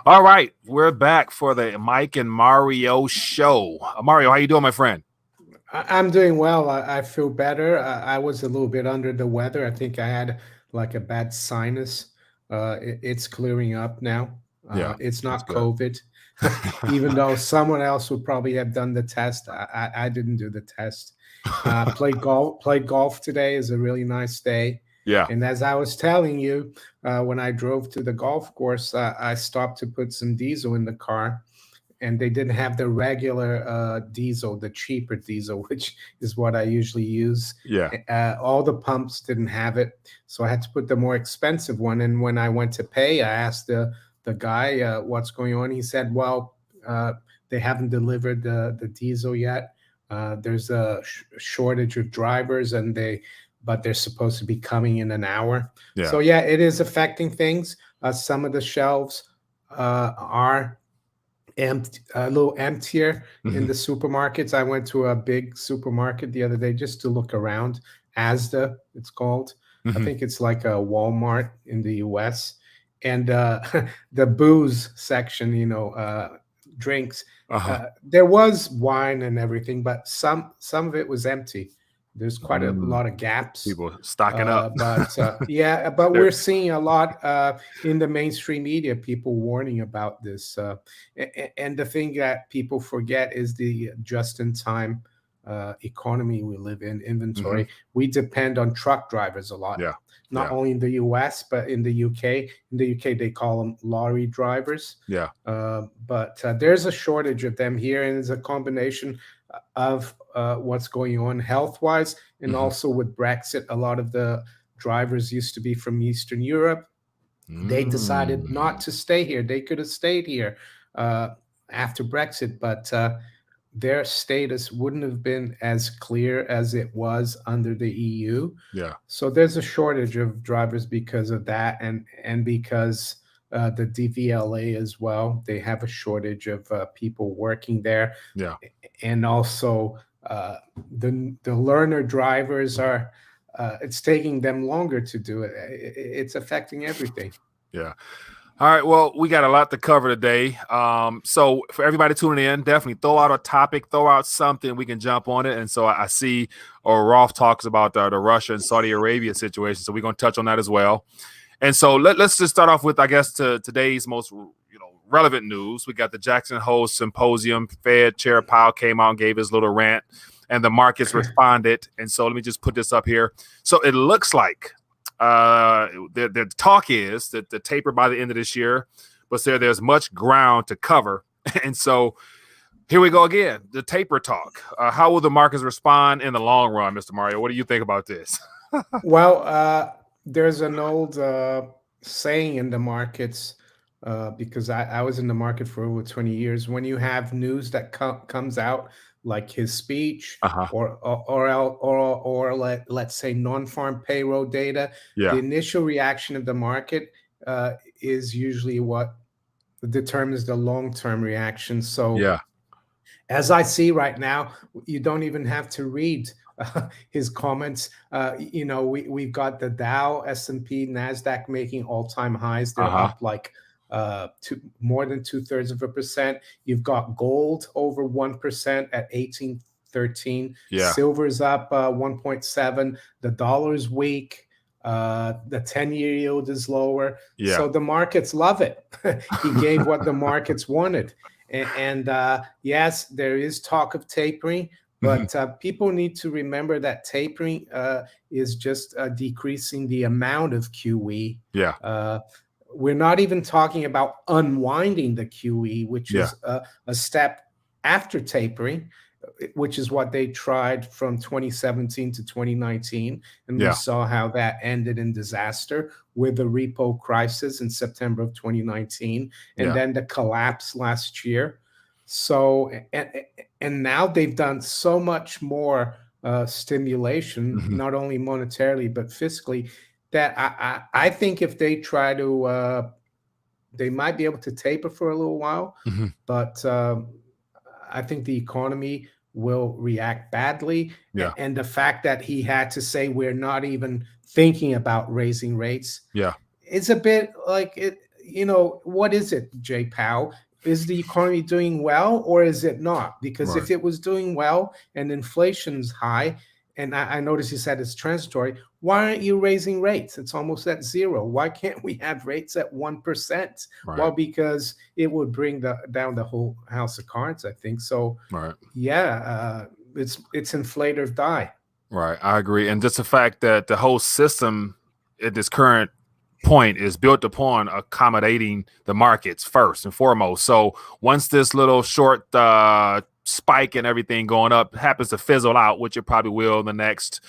All right, we're back for the Mike and Mario show. Mario, how you doing, my friend? I'm doing well. I feel better. I was a little bit under the weather. I think I had like a bad sinus. It's clearing up now. Yeah, It's that's not good. COVID, even though someone else would probably have done the test. I didn't do the test. Played golf. Played golf today. Is a really nice day. Yeah. And as I was telling you, when I drove to the golf course, I stopped to put some diesel in the car, and they didn't have the regular diesel, the cheaper diesel, which is what I usually use. Yeah. All the pumps didn't have it, so I had to put the more expensive one. And when I went to pay, I asked the guy what's going on. He said, "Well, they haven't delivered the diesel yet. There's a shortage of drivers, and but they're supposed to be coming in an hour." Yeah. So yeah, it is affecting things. Some of the shelves are a little emptier in Mhm. the supermarkets. I went to a big supermarket the other day just to look around. Asda, it's called. I Mhm. think it's like a Walmart in the US. And the booze section, drinks. Uh-huh. There was wine and everything, but some of it was empty. There's quite a Mm. lot of gaps. People stocking up. Yeah, but They're we're seeing a lot in the mainstream media, people warning about this. And the thing that people forget is the just-in-time economy we live in, Mhm. inventory. We depend on truck drivers a lot, Yeah. not Yeah. only in the US, but in the UK. In the UK, they call them lorry drivers. Yeah. But there's a shortage of them here, and it's a combination of what's going on health-wise, and Mhm. also with Brexit. A lot of the drivers used to be from Eastern Europe. They decided not Mm. to stay here. They could have stayed here uh, after Brexit, but their status wouldn't have been as clear as it was under the EU. Yeah. So there's a shortage of drivers because of that, and because the DVLA as well. They have a shortage of people working there, Yeah. and also the learner drivers are. It's taking them longer to do it. It's affecting everything. Yeah. All right. Well, we got a lot to cover today. So for everybody tuning in, definitely throw out a topic, throw out something we can jump on it. And so I see, or Rolf talks about the Russia and Saudi Arabia situation. So we're going to touch on that as well. And so let's just start off with, I guess, today's most relevant news. We got the Jackson Hole Symposium. Fed Chair Powell came out and gave his little rant, and the markets responded. And so let me just put this up here. So it looks like the talk is that the taper by the end of this year, but there's much ground to cover. And so here we go again, the taper talk. How will the markets respond in the long run, Mr. Mario? What do you think about this? Well, there's an old saying in the markets, because I was in the market for over 20 years. When you have news that comes out, like his speech, Uh-huh. or let's say non-farm payroll data, the Yeah. initial reaction of the market is usually what determines the long-term reaction. So Yeah. as I see right now, you don't even have to read his comments. We've got the Dow, S&P, Nasdaq making all-time highs. They're Uh-huh. up like more than 2/3%. You've got gold over 1% at 1813. Yeah. Silver's up 1.7. The dollar's weak. The 10-year yield is lower. Yeah. So the markets love it. He gave what the markets wanted. And yes, there is talk of tapering, Mhm. but people need to remember that tapering is just decreasing the amount of QE. Yeah. Uh, we're not even talking about unwinding the QE, which Yeah. is a step after tapering, which is what they tried from 2017 to 2019. And we Yeah. saw how that ended in disaster with the repo crisis in September of 2019, and Yeah. then the collapse last year. So, and now they've done so much more stimulation, Mhm. not only monetarily, but fiscally, that I think if they try to, they might be able to taper for a little while, Mhm. but I think the economy will react badly. Yeah. And the fact that he had to say we're not even thinking about raising rates Yeah. is a bit like it. what is it, Jay Powell? Is the economy doing well or is it not? Because Right. if it was doing well and inflation's high, and I noticed you said it's transitory, why aren't you raising rates? It's almost at zero. Why can't we have rates at 1%? Right. Well, because it would bring down the whole house of cards, I think. So, Right. yeah, it's inflate or die. Right. I agree. And just the fact that the whole system at this current point is built upon accommodating the markets first and foremost. So once this little short spike and everything going up happens to fizzle out, which it probably will in the next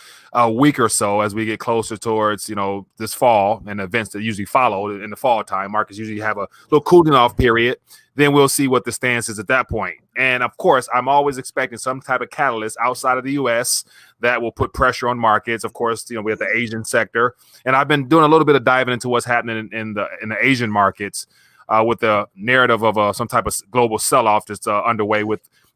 week or so as we get closer towards, this fall and events that usually follow in the fall time, markets usually have a little cooling off period. Then we'll see what the stance is at that point. And of course, I'm always expecting some type of catalyst outside of the U.S. that will put pressure on markets. Of course, we have the Asian sector, and I've been doing a little bit of diving into what's happening in the Asian markets with the narrative of some type of global sell-off that's underway.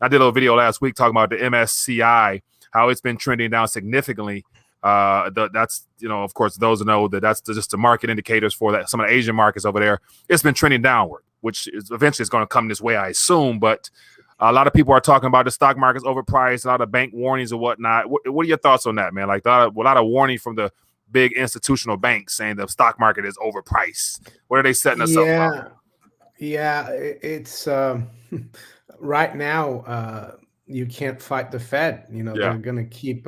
I did a little video last week talking about the MSCI, how it's been trending down significantly. That's of course, those who know that's just the market indicators for that some of the Asian markets over there. It's been trending downward, which is eventually going to come this way, I assume. But a lot of people are talking about the stock market's overpriced, a lot of bank warnings and whatnot. What are your thoughts on that, man? Like a lot of warning from the big institutional banks saying the stock market is overpriced. What are they setting us up for? Yeah, it's right now. You can't fight the Fed. Yeah. They're going to keep,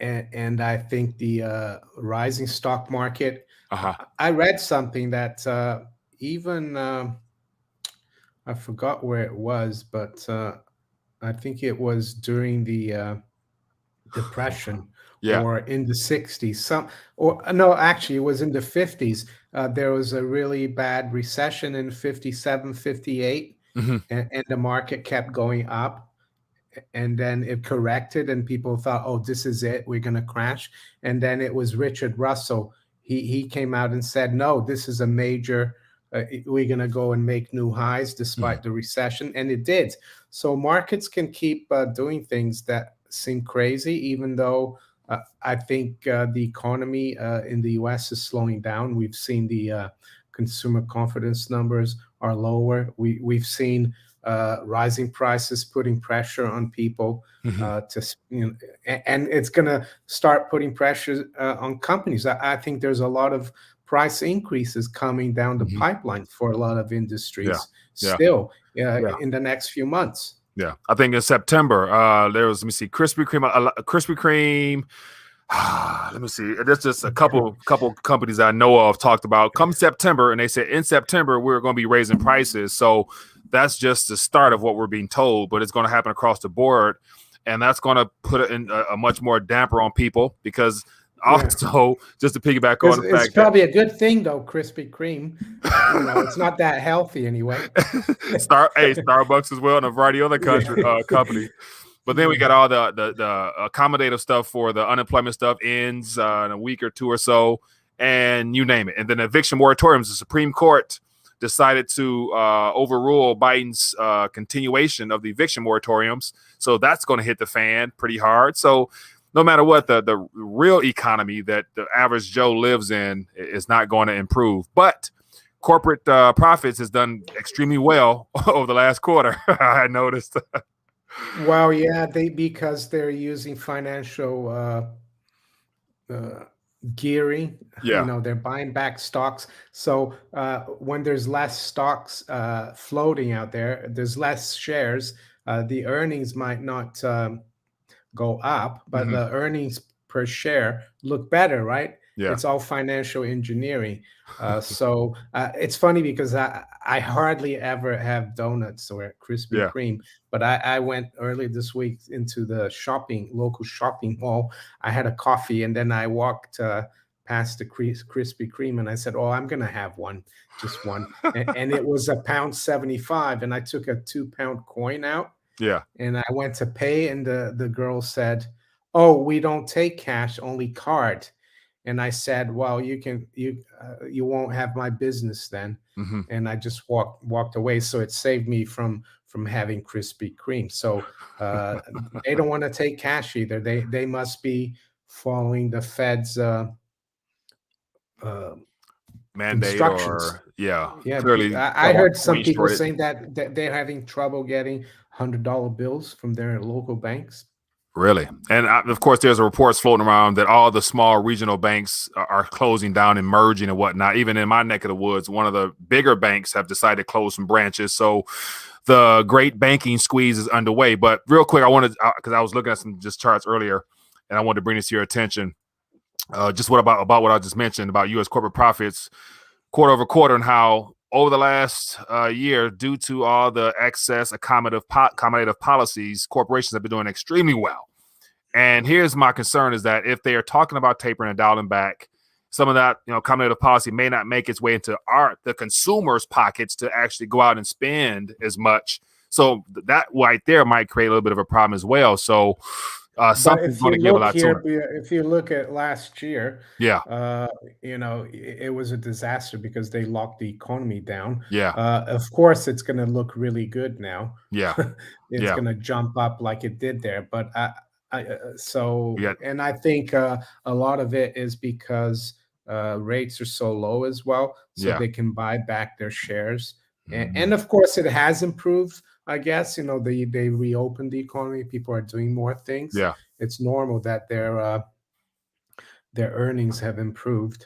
and I think the rising stock market. Uh-huh. I read something that even I forgot where it was, but I think it was during the Depression Yeah. or in the 60s. Or no, actually, it was in the 50s. There was a really bad recession in 57, 58, Mm-hmm. and the market kept going up. And then it corrected, and people thought, "Oh, this is it. We're going to crash." And then it was Richard Russell. He came out and said, "No, this is a major. We're going to go and make new highs despite the recession," and it did. So markets can keep doing things that seem crazy, even though I think the economy in the U.S. is slowing down. We've seen the consumer confidence numbers are lower. We've seen rising prices putting pressure on people and it's going to start putting pressure on companies. I think there's a lot of price increases coming down the pipeline for a lot of industries still in the next few months. Yeah, I think in September there was, let me see, Krispy Kreme. Let me see. There's just a couple companies I know of talked about come September, and they said in September we're going to be raising prices. So that's just the start of what we're being told, but it's going to happen across the board, and that's going to put in a much more damper on people because also just to piggyback on the fact it's probably a good thing though, Krispy Kreme. It's not that healthy anyway. Starbucks as well, and a variety of other companies. But then we got all the accommodative stuff for the unemployment stuff ends in a week or two or so, and you name it. And then eviction moratoriums, the Supreme Court decided to overrule Biden's continuation of the eviction moratoriums. So that's going to hit the fan pretty hard. So no matter what, the real economy that the average Joe lives in is not going to improve. But corporate profits has done extremely well over the last quarter, I noticed. Well, yeah, because they're using financial gearing. Yeah. They're buying back stocks. So when there's less stocks floating out there, there's less shares. The earnings might not go up, but the earnings per share look better, right? Yeah. It's all financial engineering. So it's funny because I hardly ever have donuts or Krispy Kreme, but I went early this week into the local shopping mall. I had a coffee and then I walked past the Krispy Kreme and I said, "Oh, I'm gonna have one, just one." and it was £1.75, and I took a £2 coin out. Yeah. And I went to pay, and the girl said, "Oh, we don't take cash, only card." And I said, "Well, you won't have my business then." And I just walked away. So it saved me from having Krispy Kreme. So they don't want to take cash either. They must be following the Fed's mandate instructions. or Yeah, clearly I talk about heard some coin people shortage. saying that they're having trouble getting $100 bills from their local banks. Really, and of course, there's reports floating around that all the small regional banks are closing down and merging and whatnot. Even in my neck of the woods, one of the bigger banks have decided to close some branches. So the great banking squeeze is underway. But real quick, I wanted, because I was looking at some just charts earlier, and I wanted to bring this to your attention. Just what about what I just mentioned about U.S. corporate profits quarter over quarter, and how over the last year, due to all the excess accommodative policies, corporations have been doing extremely well. And here's my concern: is that if they are talking about tapering and dialing back, some of that accommodative policy may not make its way into the consumers' pockets to actually go out and spend as much. So that right there might create a little bit of a problem as well. So But something's if going you to give a look lot here, sooner. if you look at last year, Yeah, it was a disaster because they locked the economy down. yeah, Of course, it's going to look really good now. yeah, It's yeah. going to jump up like it did there. But We got and I think a lot of it is because rates are so low as well, so yeah. they can buy back their shares. Mhm. And of course, it has improved. I guess they reopened the economy. People are doing more things. Yeah, It's normal that their earnings have improved.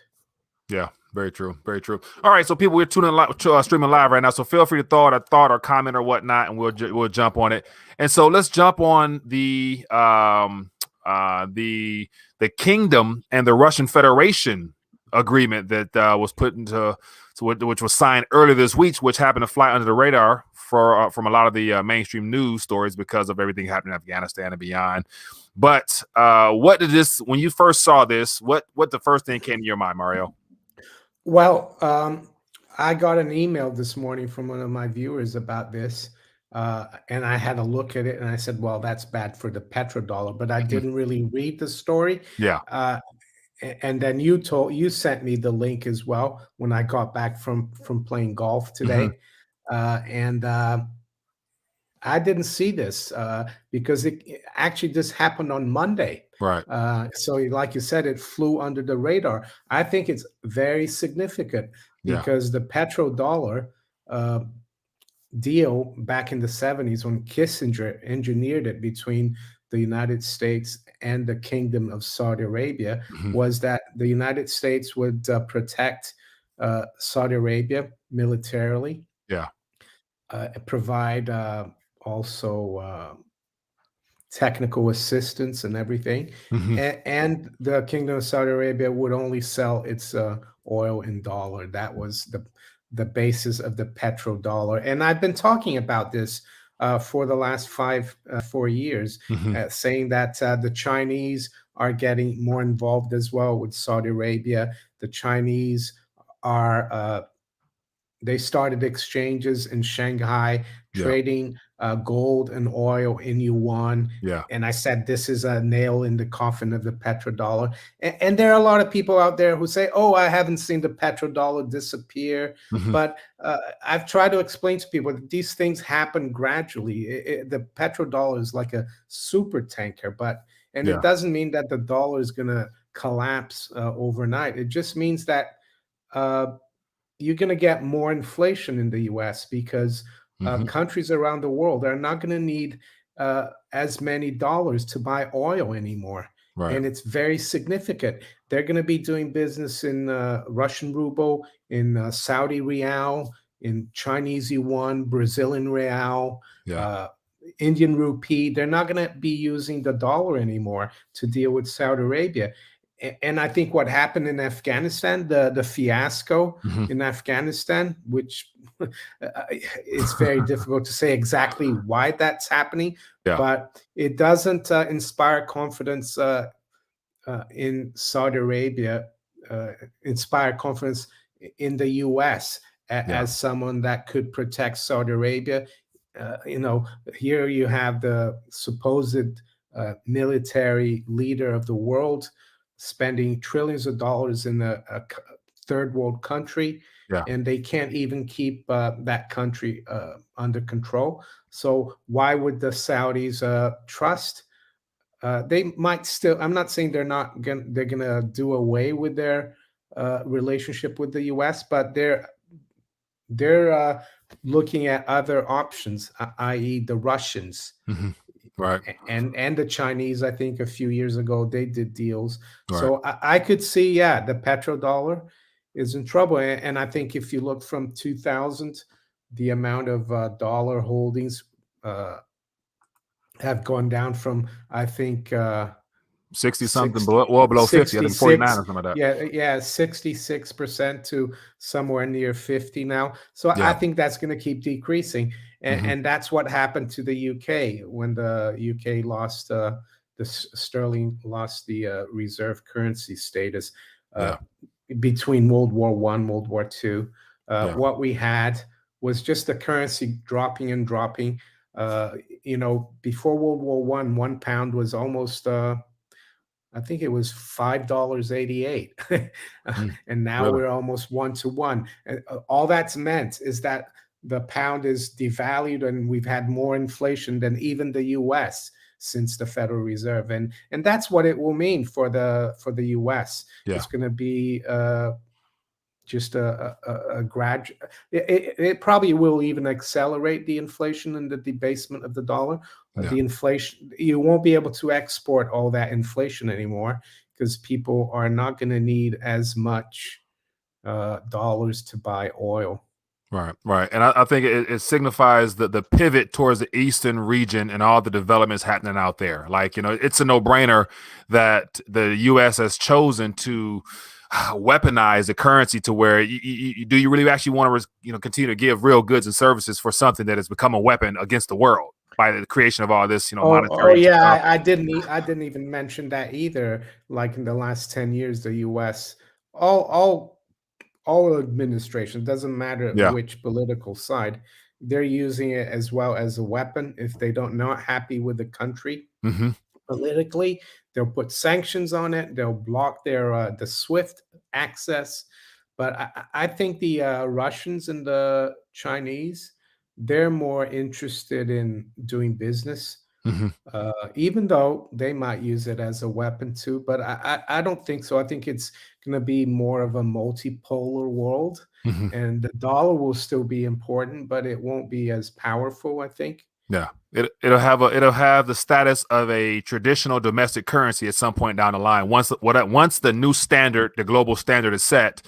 yeah. Very true. Very true. All right, so people, we're tuning streaming live right now. So feel free to throw out a thought or comment or whatnot, and we'll jump on it. And so let's jump on the kingdom and the Russian Federation agreement that was put into which was signed earlier this week, which happened to fly under the radar for from a lot of the mainstream news stories because of everything happening in Afghanistan and beyond. But what did this, when you first saw this, what the first thing came to your mind, Mario? Well, I got an email this morning from one of my viewers about this, and I had a look at it, and I said, "Well, that's bad for the petrodollar," but I Mhm. didn't really read the story. Yeah. Uh, and then you sent me the link as well when I got back from playing golf Hmm. today, and I didn't see this because it actually just happened on Monday. Right. So, like you said, it flew under the radar. I think it's very significant Yeah. because the petrodollar uh, deal back in the 70s, when Kissinger engineered it between the United States and the Kingdom of Saudi Arabia, Hmm. was that the United States would protect Saudi Arabia militarily, Yeah. provide also technical assistance and everything. Hmm. And the Kingdom of Saudi Arabia would only sell its oil in dollar. That was the basis of the petrodollar. And I've been talking about this for the last 4 years, Hmm. saying that the Chinese are getting more involved as well with Saudi Arabia. The Chinese are they started exchanges in Shanghai, Yeah. trading gold and oil in yuan. Yeah. And I said, this is a nail in the coffin of the petrodollar. And there are a lot of people out there who say, oh, I haven't seen the petrodollar disappear. Hmm. But I've tried to explain to people that these things happen gradually. The petrodollar is like a super tanker, and it Yeah. doesn't mean that the dollar is going to collapse overnight. It just means that uh, you're going to get more inflation in the US because Hmm. countries around the world are not going to need as many dollars to buy oil anymore. Right. And it's very significant. They're going to be doing business in Russian ruble, in Saudi rial, in Chinese yuan, Brazilian real, Yeah. uh, Indian rupee. They're not going to be using the dollar anymore to deal with Saudi Arabia. And I think what happened in Afghanistan, the fiasco Hmm. in Afghanistan, which it's very difficult to say exactly why that's happening, Yeah. but it doesn't inspire confidence in Saudi Arabia, uh, inspire confidence in the U.S. Yeah. as someone that could protect Saudi Arabia. You know, here you have the supposed military leader of the world spending trillions of dollars in a third world country, Yeah. and they can't even keep that country under control. So why would the Saudis trust? They might still. I'm not saying they're not. They're gonna do away with their relationship with the U.S., but they're looking at other options, i.e., the Russians. Mm-hmm. Right. And the Chinese. I think a few years ago they did deals. Right. So I could see, yeah, the petrodollar is in trouble. And I think if you look from 2000, the amount of dollar holdings uh, have gone down from, I think, 60 something, 60, well below 50. I think 49 or 66. something like that. Yeah, 66% to somewhere near 50 now. So I Yeah. think that's going to keep decreasing. Mm-hmm. And that's what happened to the UK when the UK lost sterling lost the reserve currency status uh, Yeah. between World War One, World War Two. Yeah. What we had was just the currency dropping and dropping. Before World War One pound was almost I think it was $5.88, Mm. and now Really? we're almost 1 to 1. And all that's meant is that the pound is devalued, and we've had more inflation than even the U.S. since the Federal Reserve, and that's what it will mean for the U.S. Yeah. It's going to be just a gradual. It probably will even accelerate the inflation and the debasement of the dollar. Yeah. The inflation, you won't be able to export all that inflation anymore because people are not going to need as much dollars to buy oil. Right, right. And I think it signifies the pivot towards the eastern region and all the developments happening out there. Like, it's a no-brainer that the U.S. has chosen to weaponize the currency to where do you really actually want to continue to give real goods and services for something that has become a weapon against the world by the creation of all this monetary yeah, stuff. I didn't even mention that either. Like in the last 10 years, the U.S. all administration, doesn't matter Yeah. which political side, they're using it as well as a weapon. If they don't not happy with the country Mm-hmm. politically, they'll put sanctions on it. They'll block the SWIFT access. But I think the Russians and the Chinese, they're more interested in doing business, Mm-hmm. even though they might use it as a weapon too. But I don't think so. I think it's going to be more of a multipolar world, Mm-hmm. and the dollar will still be important, but it won't be as powerful, I think. Yeah, it'll have the status of a traditional domestic currency at some point down the line. Once the new standard, the global standard, is set,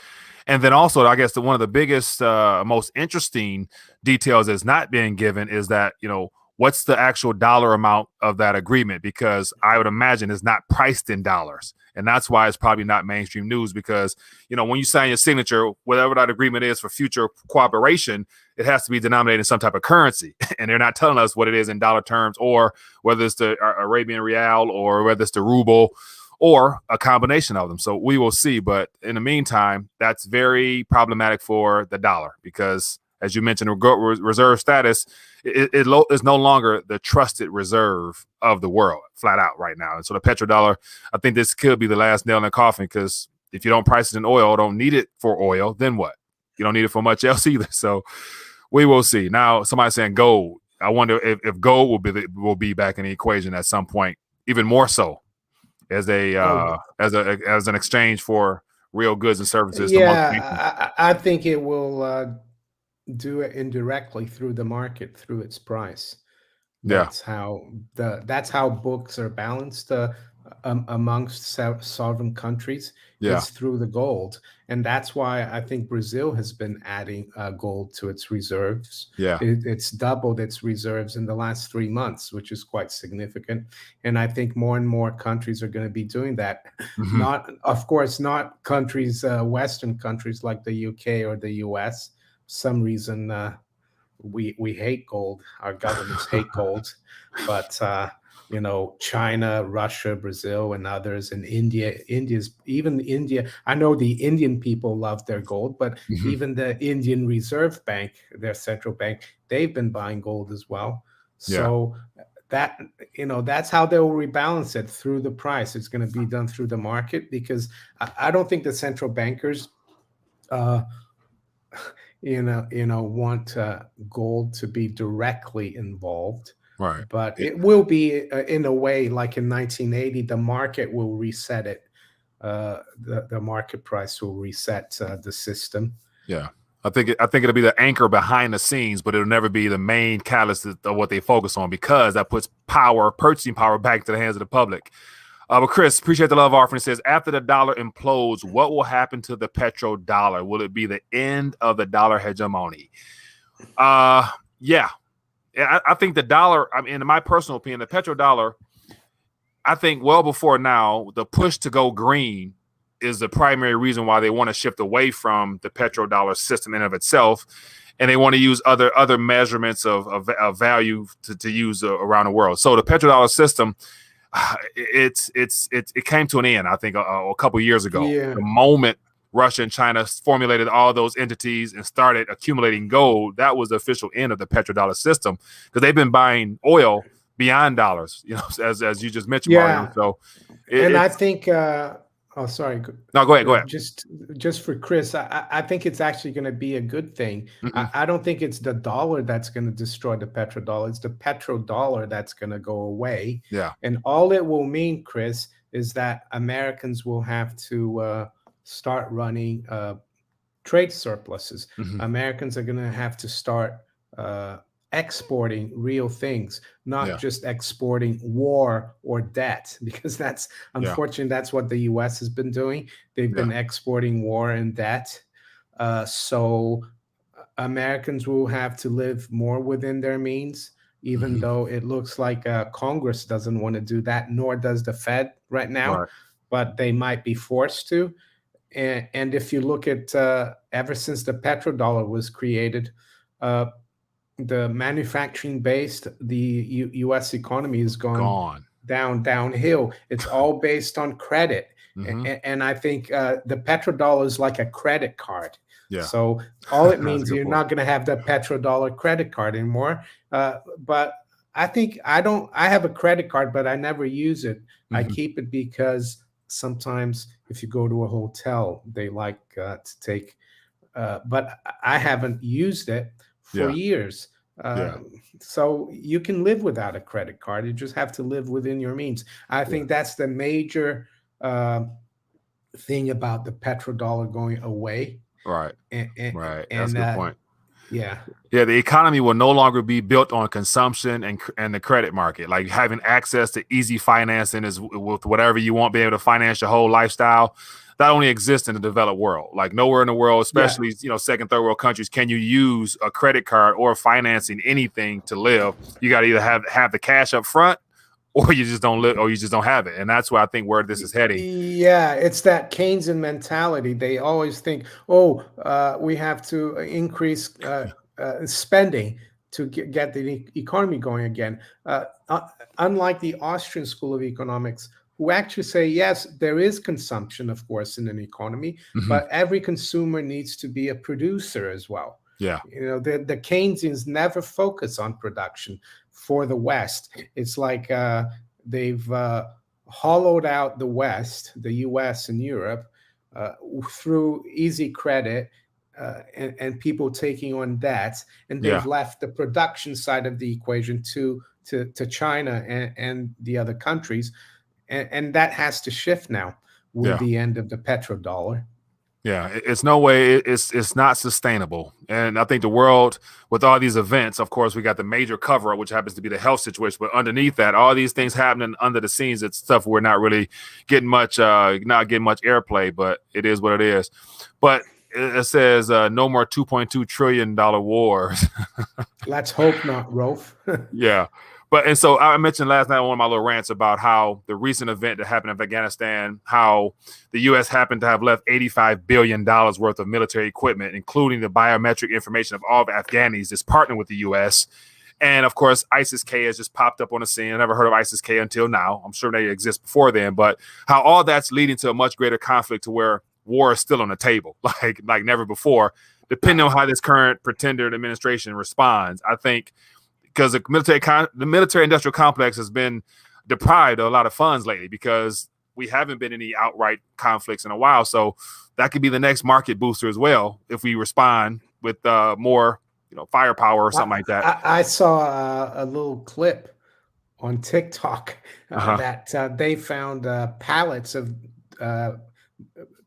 and then also, I guess one of the biggest, most interesting details that's not being given is that what's the actual dollar amount of that agreement? Because I would imagine it's not priced in dollars, and that's why it's probably not mainstream news. Because when you sign your signature, whatever that agreement is for future cooperation, it has to be denominated in some type of currency, and they're not telling us what it is in dollar terms, or whether it's the Arabian Real, or whether it's the ruble, or a combination of them. So we will see. But in the meantime, that's very problematic for the dollar because, as you mentioned, reserve status is no longer the trusted reserve of the world, flat out right now. And so the petrodollar, I think this could be the last nail in the coffin, because if you don't price it in oil, don't need it for oil, then what? You don't need it for much else either. So we will see. Now, somebody's saying gold. I wonder if gold will be back in the equation at some point, even more so as an exchange for real goods and services. Yeah, I think it will do it indirectly through the market, through its price. Yeah. That's how books are balanced amongst sovereign countries. Yeah. Is through the gold, and that's why I think Brazil has been adding gold to its reserves. Yeah. It's doubled its reserves in the last 3 months, which is quite significant. And I think more and more countries are going to be doing that. Mm-hmm. Not, of course, not countries, Western countries like the UK or the US. For some reason, we hate gold. Our governments hate gold, but China, Russia, Brazil, and others, and India. Even India. I know the Indian people love their gold, but Mm-hmm. even the Indian Reserve Bank, their central bank, they've been buying gold as well. So that's how they'll rebalance it, through the price. It's going to be done through the market, because I don't think the central bankers want gold to be directly involved. Right. But it will be in a way like in 1980, the market will reset it. the market price will reset the system. Yeah. I think it'll be the anchor behind the scenes, but it'll never be the main catalyst of what they focus on, because that puts purchasing power back into the hands of the public. But Chris, appreciate the love offering. It says, after the dollar implodes, what will happen to the petrodollar? Will it be the end of the dollar hegemony? Yeah. I think the dollar, I mean, in my personal opinion, the petrodollar, I think well before now, the push to go green is the primary reason why they want to shift away from the petrodollar system in of itself, and they want to use other measurements of value to use around the world. So the petrodollar system, it came to an end, I think, a couple years ago. Yeah. The moment Russia and China formulated all those entities and started accumulating gold, that was the official end of the petrodollar system, because they've been buying oil beyond dollars, as you just mentioned, Yeah. Mario. So, I think. Oh, sorry. No, go ahead. Just for Chris, I think it's actually going to be a good thing. I don't think it's the dollar that's going to destroy the petrodollar. It's the petrodollar that's going to go away. Yeah. And all it will mean, Chris, is that Americans will have to start running trade surpluses. Americans are going to have to start exporting real things, not just exporting war or debt, because that's unfortunately that's what the US has been doing. They've been exporting war and debt. So Americans will have to live more within their means, even though it looks like Congress doesn't want to do that, nor does the Fed right now, but they might be forced to. And if you look at ever since the petrodollar was created, the manufacturing based, the U.S. economy has gone downhill. It's all based on credit. And I think the petrodollar is like a credit card. Yeah. So all it means, you're not going to have the petrodollar credit card anymore. But I think I have a credit card, but I never use it. I keep it because sometimes if you go to a hotel, they like to take, but I haven't used it for years. So you can live without a credit card. You just have to live within your means. I think that's the major thing about the petrodollar going away. Right. Right. That's a good point. Yeah. Yeah. The economy will no longer be built on consumption and the credit market. Like having access to easy financing is with whatever you want, be able to finance your whole lifestyle. That only exists in the developed world. Like nowhere in the world, especially second, third world countries, can you use a credit card or financing anything to live. You got to either have the cash up front, or you just don't live, or you just don't have it. And that's where I think where this is heading. Yeah, it's that Keynesian mentality. They always think, we have to increase spending to get the economy going again. Unlike the Austrian School of Economics, who actually say, yes, there is consumption, of course, in an economy, but every consumer needs to be a producer as well. Yeah. The Keynesians never focus on production for the West. It's like they've hollowed out the West, the US and Europe, through easy credit and people taking on debt, and they've left the production side of the equation to China and the other countries. And that has to shift now with the end of the petrodollar. Yeah, it's no way. It's not sustainable. And I think the world, with all these events, of course, we got the major cover up, which happens to be the health situation. But underneath that, all these things happening under the scenes, it's stuff we're not really getting much airplay, but it is what it is. But it says no more $2.2 trillion wars. Let's hope not, Rolf. Yeah. And so I mentioned last night on one of my little rants about how the recent event that happened in Afghanistan, how the U.S. happened to have left $85 billion worth of military equipment, including the biometric information of all of Afghanis that's partnered with the U.S. And of course, ISIS-K has just popped up on the scene. I never heard of ISIS-K until now. I'm sure they exist before then, but how all that's leading to a much greater conflict to where war is still on the table, like never before, depending on how this current pretender administration responds. I think because the military industrial complex has been deprived of a lot of funds lately because we haven't been in any outright conflicts in a while. So that could be the next market booster as well if we respond with more, firepower or something like that. I saw a little clip on TikTok that they found pallets of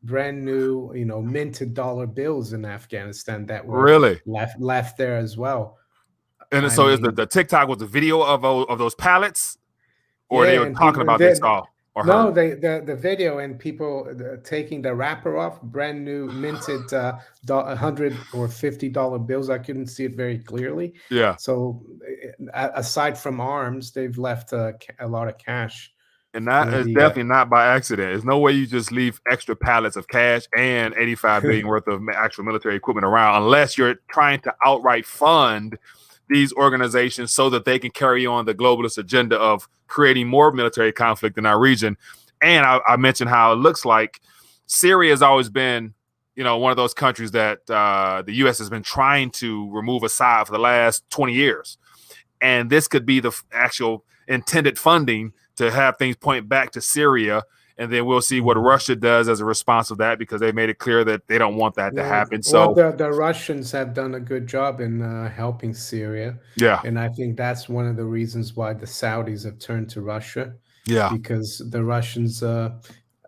brand new, minted dollar bills in Afghanistan that were Really? left there as well. And I so is mean, the TikTok was the video of those pallets, or they yeah, were and talking people about they did. saw or heard? No, the video and people taking the wrapper off, brand new minted $100 or $50 bills. I couldn't see it very clearly. Yeah. So aside from arms, they've left a lot of cash And that for is the. definitely not by accident. There's no way you just leave extra pallets of cash and 85 billion worth of actual military equipment around unless you're trying to outright fund these organizations so that they can carry on the globalist agenda of creating more military conflict in our region. And I mentioned how it looks like Syria has always been, one of those countries that the U.S. has been trying to remove aside for the last 20 years. And this could be the actual intended funding to have things point back to Syria, and then we'll see what Russia does as a response to that, because they made it clear that they don't want that to Yeah, happen. well, So the Russians have done a good job in helping Syria, yeah, and I think that's one of the reasons why the Saudis have turned to Russia, yeah, because the Russians,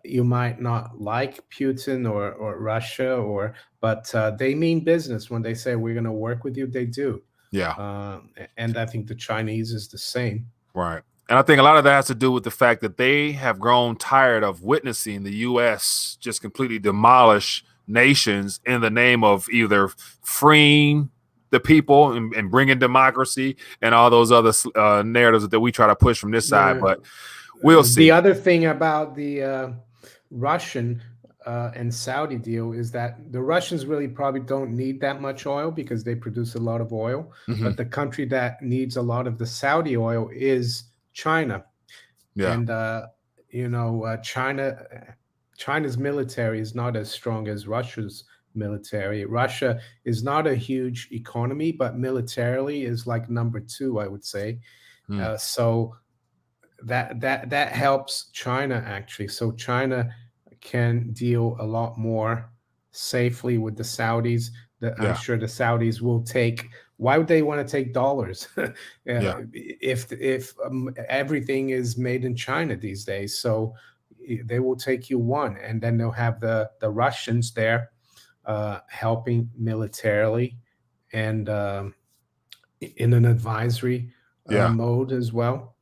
you might not like Putin or Russia, but they mean business when they say we're going to work with you. They do, yeah, and I think the Chinese is the same. right. And I think a lot of that has to do with the fact that they have grown tired of witnessing the U.S. just completely demolish nations in the name of either freeing the people and bringing democracy and all those other narratives that we try to push from this side. But we'll see. The other thing about the Russian and Saudi deal is that the Russians really probably don't need that much oil because they produce a lot of oil. Mm-hmm. But the country that needs a lot of the Saudi oil is China. Yeah. And China's military is not as strong as Russia's military. Russia is not a huge economy, but militarily is like number 2, I would say. So that helps China actually. So China can deal a lot more safely with the Saudis. I'm sure the Saudis will take. Why would they want to take dollars if everything is made in China these days? So they will take yuan, and then they'll have the Russians there helping militarily and in an advisory mode as well.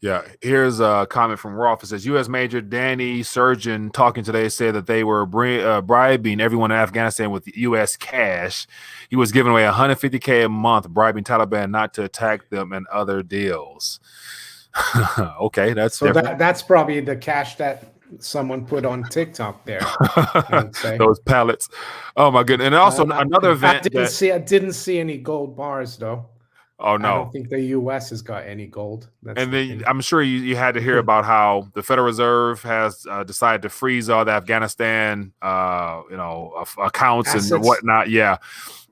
Yeah, here's a comment from Rolf. It says, U.S. Major Danny Surgeon talking today said that they were bribing everyone in Afghanistan with U.S. cash. He was giving away $150K a month, bribing Taliban not to attack them and other deals. Okay, that's that's probably the cash that someone put on TikTok there. I would say those pallets. Oh my goodness! And also another event. I didn't see any gold bars though. Oh no! I don't think the U.S. has got any gold. And then I'm sure you had to hear about how the Federal Reserve has decided to freeze all the Afghanistan, accounts assets and whatnot. Yeah,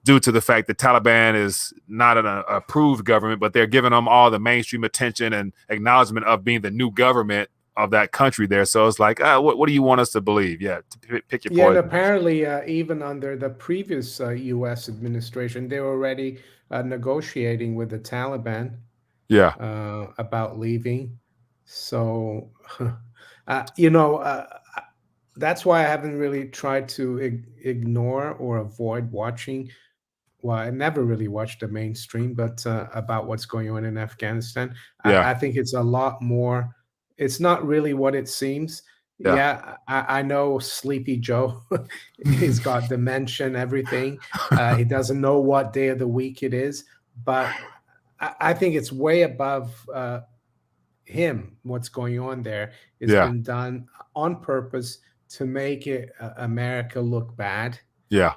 due to the fact that Taliban is not an approved government, but they're giving them all the mainstream attention and acknowledgement of being the new government of that country there. So it's like, what do you want us to believe? Yeah, pick your poison. Yeah, and apparently even under the previous U.S. administration, they were already negotiating with the Taliban about leaving. So, that's why I haven't really tried to ignore or avoid watching. Well, I never really watched the mainstream, but about what's going on in Afghanistan. I think it's a lot more. It's not really what it seems. Yeah, I know Sleepy Joe. He's got dementia and everything. He doesn't know what day of the week it is, but I think it's way above him. What's going on there? It's been done on purpose to make America look bad. Yeah,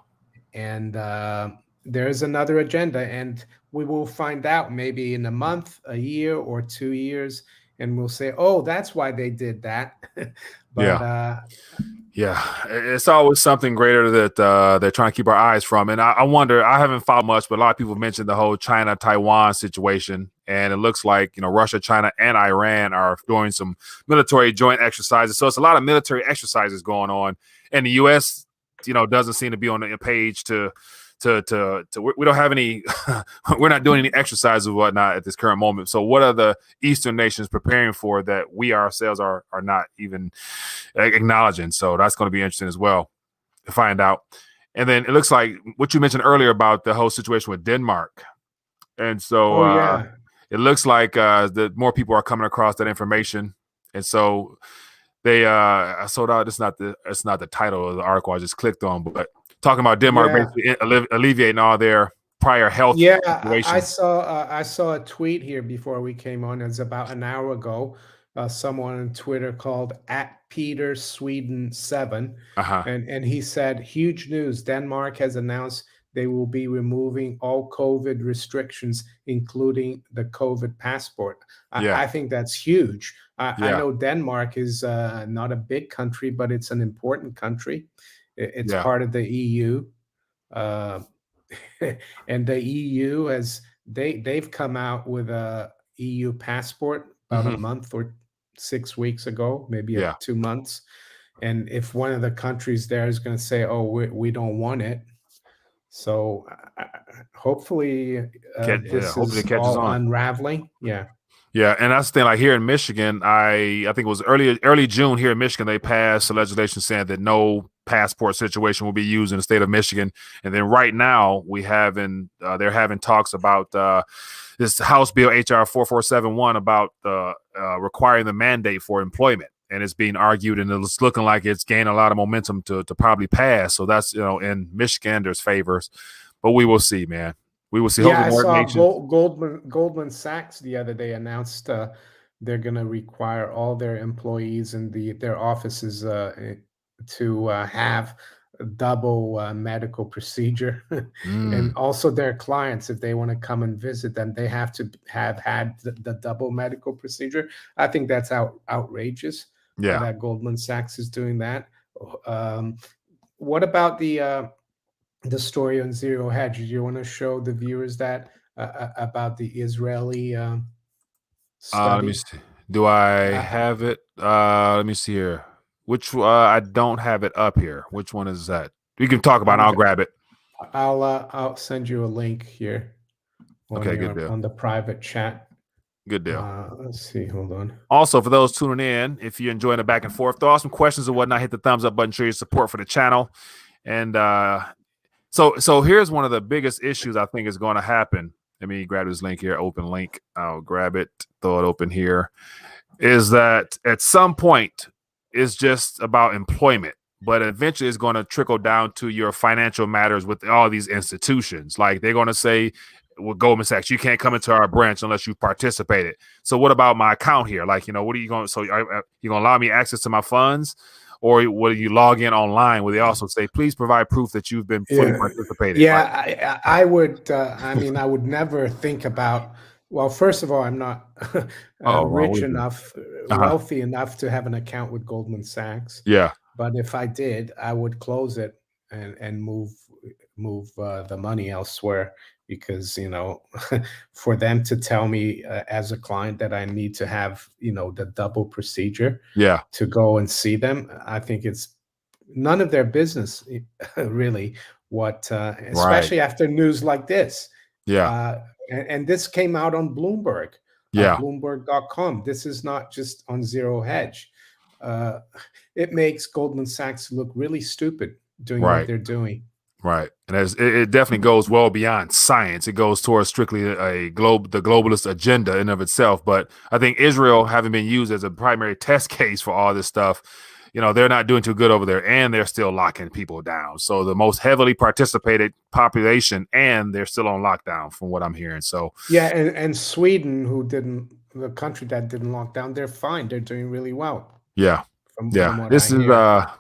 and there's another agenda, and we will find out maybe in a month, a year, or 2 years. And we'll say, oh, that's why they did that. But it's always something greater that they're trying to keep our eyes from. And I wonder, I haven't found much, but a lot of people mentioned the whole China-Taiwan situation. And it looks like, Russia, China, and Iran are doing some military joint exercises. So it's a lot of military exercises going on. And the U.S., doesn't seem to be on the page to we don't have any we're not doing any exercise or whatnot at this current moment. So what are the Eastern nations preparing for that we ourselves are not even acknowledging? So that's going to be interesting as well to find out. And then it looks like what you mentioned earlier about the whole situation with Denmark. And so it looks like that more people are coming across that information. And so they I sold out. It's not the title of the article I just clicked on, but talking about Denmark basically alleviating all their prior health situations. I saw a tweet here before we came on. It's about an hour ago. Someone on Twitter called @PeterSweden7, and he said, "Huge news! Denmark has announced they will be removing all COVID restrictions, including the COVID passport." I think that's huge. I know Denmark is not a big country, but it's an important country. It's part of the EU, and the EU they've come out with a EU passport about a month or 6 weeks ago, maybe 2 months. And if one of the countries there is going to say, "Oh, we don't want it," so hopefully this hopefully is it catches all on. unraveling. Yeah, and that's the thing. Like here in Michigan, I think it was early June here in Michigan, they passed a legislation saying that no passport situation will be used in the state of Michigan. And then right now they're having talks about this House Bill HR 4471 about requiring the mandate for employment. And it's being argued, and it's looking like it's gaining a lot of momentum to probably pass. So that's, in Michigan, there's favors, but we will see, man. We will see. Yeah, I saw Goldman Sachs the other day announced they're going to require all their employees in their offices to have a double medical procedure, and also their clients, if they want to come and visit them, they have to have had the double medical procedure. I think that's outrageous. That Goldman Sachs is doing that. What about the story on Zero Hedge? Do you want to show the viewers that about the Israeli study? Let me see. Do I have it? Let me see here. Which I don't have it up here. Which one is that? We can talk about it. I'll grab it. I'll send you a link here. Okay, good deal. On the private chat. Good deal. Let's see. Hold on. Also, for those tuning in, if you're enjoying the back and forth, throw out some questions or whatnot. Hit the thumbs up button. Show your support for the channel. And so here's one of the biggest issues I think is going to happen. Let me grab this link here. Open link. I'll grab it. Throw it open here. Is that at some point it's just about employment, but eventually it's going to trickle down to your financial matters with all these institutions. Like they're going to say, with Goldman Sachs, you can't come into our branch unless you participated. So what about my account here? Like, what are you going? So you going to allow me access to my funds, or will you log in online? Where they also say, please provide proof that you've been fully participated. Yeah, I would. I mean, I would never think about. Well, first of all, I'm not rich enough, wealthy enough to have an account with Goldman Sachs. Yeah. But if I did, I would close it and move the money elsewhere, because for them to tell me as a client that I need to have the double procedure to go and see them, I think it's none of their business really. What especially after news like this. And this came out on Bloomberg, Bloomberg.com. This is not just on Zero Hedge. It makes Goldman Sachs look really stupid doing what they're doing. Right. And it definitely goes well beyond science. It goes towards strictly the globalist agenda in of itself. But I think Israel, having been used as a primary test case for all this stuff, they're not doing too good over there, and they're still locking people down. So the most heavily participated population, and they're still on lockdown from what I'm hearing. So and Sweden, the country that didn't lock down, they're fine. They're doing really well. From this is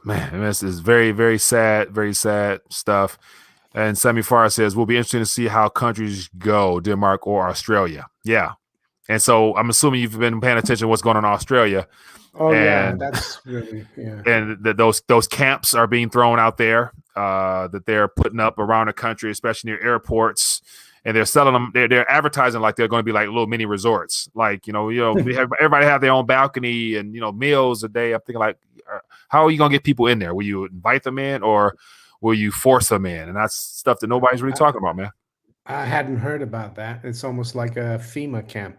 man, this is very, very sad stuff. And Sammy Farr says, we'll be interested to see how countries go, Denmark or Australia. Yeah. And so I'm assuming you've been paying attention to what's going on in Australia. That's really And those camps are being thrown out there that they're putting up around the country, especially near airports, and they're selling them. They're advertising like they're going to be like little mini resorts. Like everybody have their own balcony and meals a day. I'm thinking like, how are you going to get people in there? Will you invite them in, or will you force them in? And that's stuff that nobody's really talking about, man. I hadn't heard about that. It's almost like a FEMA camp.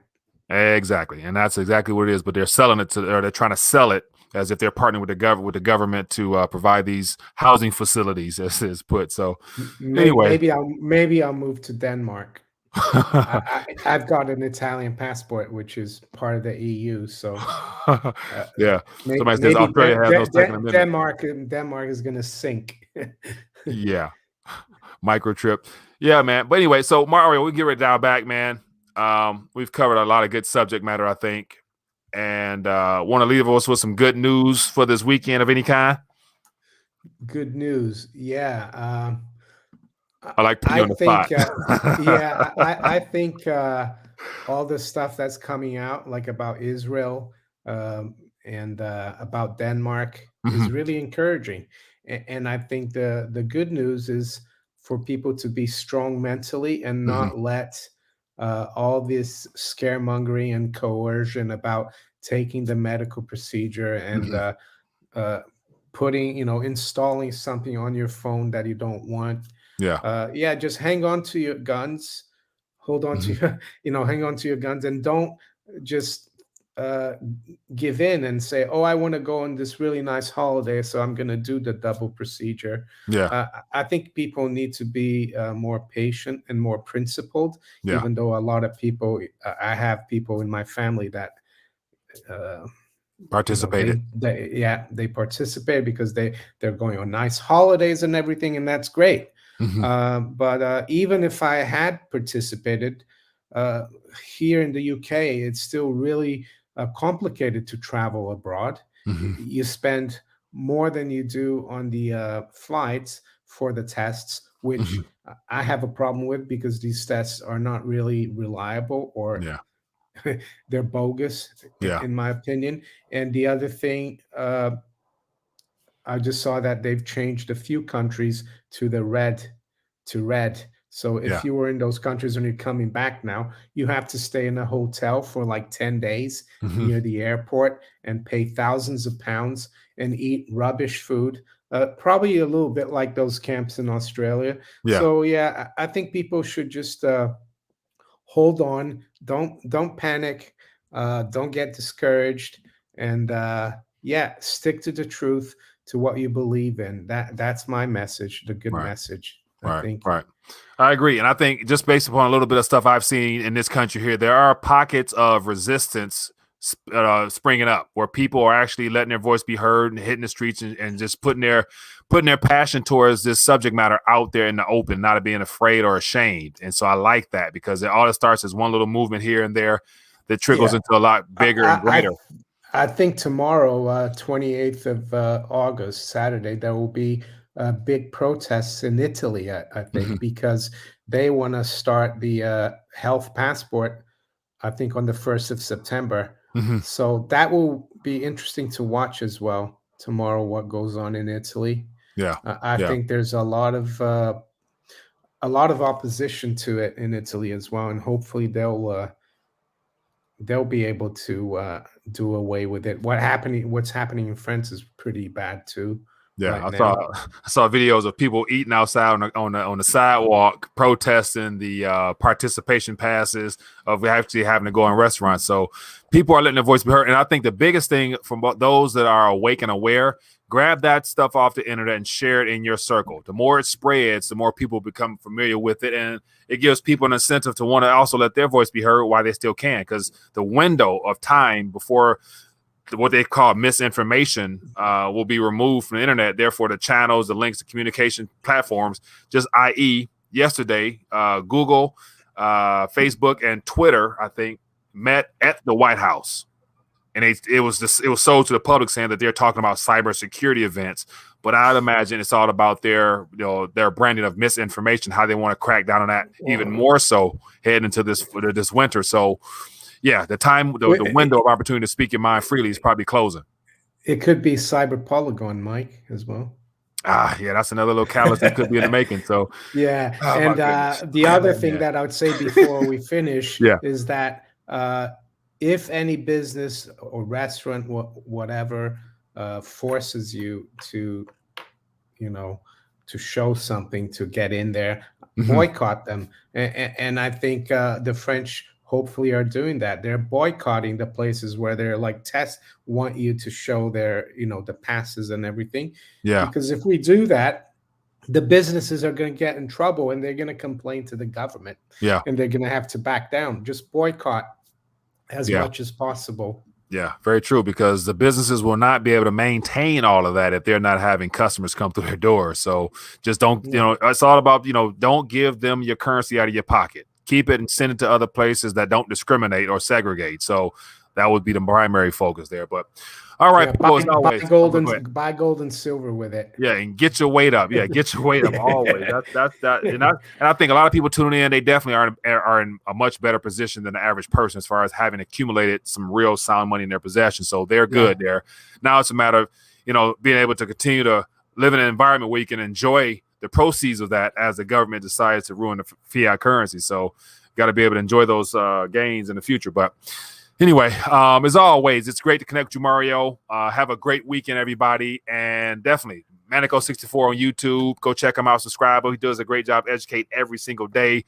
Exactly, and that's exactly what it is. But they're selling it or they're trying to sell it as if they're partnering with the government to provide these housing facilities, as is put. So, anyway, Maybe I'll move to Denmark. I've got an Italian passport, which is part of the EU. So, yeah, somebody says Australia has no Second Amendment. Denmark is going to sink. Yeah, microchip. Yeah, man. But anyway, so Mario, we get ready to dial back, man. We've covered a lot of good subject matter, I think, and want to leave us with some good news for this weekend of any kind. Good news, yeah. I like putting you on the spot. Yeah, I think all the stuff that's coming out, like about Israel and about Denmark, is really encouraging. And I think the good news is for people to be strong mentally and not let all this scaremongering and coercion about taking the medical procedure and installing something on your phone that you don't want. Yeah, just hang on to your guns, hold on to your, hang on to your guns, and don't just give in and say, oh, I want to go on this really nice holiday, so I'm going to do the double procedure. I think people need to be more patient and more principled, even though a lot of people, I have people in my family that participated. They participate because they're going on nice holidays and everything, and that's great. But even if I had participated here in the UK, it's still really complicated to travel abroad. You spend more than you do on the flights for the tests, which I have a problem with because these tests are not really reliable, or they're bogus, in my opinion. And the other thing, I just saw that they've changed a few countries to red. So if you were in those countries and you're coming back now, you have to stay in a hotel for like 10 days near the airport and pay thousands of pounds and eat rubbish food, probably a little bit like those camps in Australia. So yeah, I think people should just hold on, don't panic, don't get discouraged, and stick to the truth, to what you believe in. That's my message, the good message. I think. I agree. And I think just based upon a little bit of stuff I've seen in this country here, there are pockets of resistance springing up where people are actually letting their voice be heard and hitting the streets and just putting their passion towards this subject matter out there in the open, not being afraid or ashamed. And so I like that, because all it starts as one little movement here and there that trickles into a lot bigger and greater. I think tomorrow, 28th of August, Saturday, there will be big protests in Italy, I think, because they want to start the health passport, I think, on the 1st of September. So that will be interesting to watch as well tomorrow, what goes on in Italy. I think there's a lot of opposition to it in Italy as well, and hopefully they'll be able to do away with it. What's happening in France is pretty bad too. I saw videos of people eating outside on the sidewalk, protesting the participation passes of actually having to go in restaurants. So people are letting their voice be heard. And I think the biggest thing from those that are awake and aware, grab that stuff off the internet and share it in your circle. The more it spreads, the more people become familiar with it, and it gives people an incentive to want to also let their voice be heard while they still can, because the window of time before what they call misinformation will be removed from the internet. Therefore, the channels, the links, the communication platforms, just i.e. yesterday, Google, Facebook, and Twitter, I think, met at the White House. And it was sold to the public, saying that they're talking about cybersecurity events. But I'd imagine it's all about their branding of misinformation, how they want to crack down on that even more so heading into this winter. So yeah, the window of opportunity to speak your mind freely is probably closing. It could be cyber polygon, Mike, as well. Yeah, that's another little callus that could be in the making. So yeah, and the other thing that I would say before we finish is that if any business or restaurant, whatever, forces you to to show something to get in there, Mm-hmm. boycott them. And I think the French hopefully are doing that. They're boycotting the places where they're like want you to show their, the passes and everything. Yeah. Because if we do that, the businesses are going to get in trouble and they're going to complain to the government. Yeah. And they're going to have to back down. Just boycott as much as possible. Yeah, very true, because the businesses will not be able to maintain all of that if they're not having customers come through their doors. So just don't, it's all about, don't give them your currency out of your pocket. Keep it and send it to other places that don't discriminate or segregate. So that would be the primary focus there. But all right, buy gold and silver with it. Yeah, and get your weight up. Yeah, get your weight up always. And I think a lot of people tuning in, they definitely are in a much better position than the average person as far as having accumulated some real sound money in their possession. So they're good there. Now it's a matter of being able to continue to live in an environment where you can enjoy the proceeds of that as the government decides to ruin the fiat currency. So got to be able to enjoy those gains in the future. But anyway, as always, it's great to connect with you, Mario. Have a great weekend, everybody. And definitely, Manico64 on YouTube. Go check him out, subscribe. He does a great job educate every single day.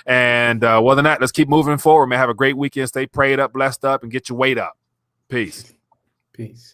And other than that, let's keep moving forward, man. Have a great weekend. Stay prayed up, blessed up, and get your weight up. Peace. Peace.